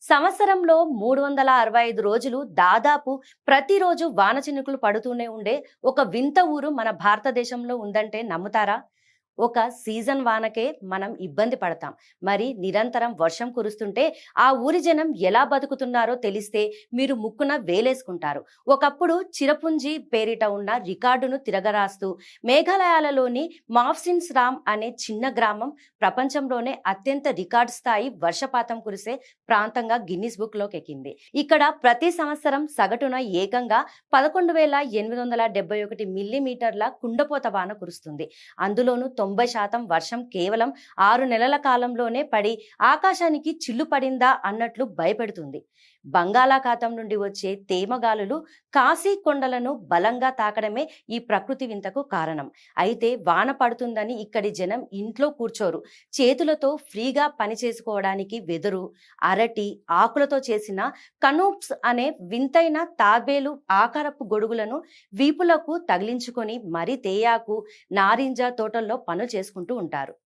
సంవత్సరంలో 365 రోజులు దాదాపు ప్రతిరోజు వాన చినుకులు పడుతూనే ఉండే ఒక వింత ఊరు మన భారతదేశంలో ఉందంటే నమ్ముతారా? ఒక సీజన్ వానకే మనం ఇబ్బంది పడతాం. మరి నిరంతరం వర్షం కురుస్తుంటే ఆ ఊరి జనం ఎలా బతుకుతున్నారో తెలిస్తే మీరు ముక్కున వేలేసుకుంటారు. ఒకప్పుడు చిరపుంజి పేరిట ఉన్న రికార్డును తిరగరాస్తూ మేఘాలయాలలోని మాఫ్సిన్స్ రామ్ అనే చిన్న గ్రామం ప్రపంచంలోనే అత్యంత రికార్డు స్థాయి వర్షపాతం కురిసే ప్రాంతంగా గిన్నిస్ బుక్ లోకి ఎక్కింది. ఇక్కడ ప్రతి సంవత్సరం సగటున ఏకంగా 11,871 మిల్లీమీటర్ల కుండపోత వాన కురుస్తుంది. అందులోనూ 90% వర్షం కేవలం 6 నెలల కాలంలోనే పడి ఆకాశానికి చిల్లు పడిందా అన్నట్లు భయపెడుతుంది. బంగాళాఖాతం నుండి వచ్చే తేమగాలులు కాశీ కొండలను బలంగా తాకడమే ఈ ప్రకృతి వింతకు కారణం. అయితే వాన పడుతుందని ఇక్కడి జనం ఇంట్లో కూర్చోరు. చేతులతో ఫ్రీగా పని చేసుకోవడానికి వెదురు, అరటి ఆకులతో చేసిన కనూప్స్ అనే వింతైన తాబేలు ఆకారపు గొడుగులను వీపులకు తగిలించుకొని మరీ తేయాకు, నారింజ తోటల్లో పనులు చేసుకుంటూ ఉంటారు.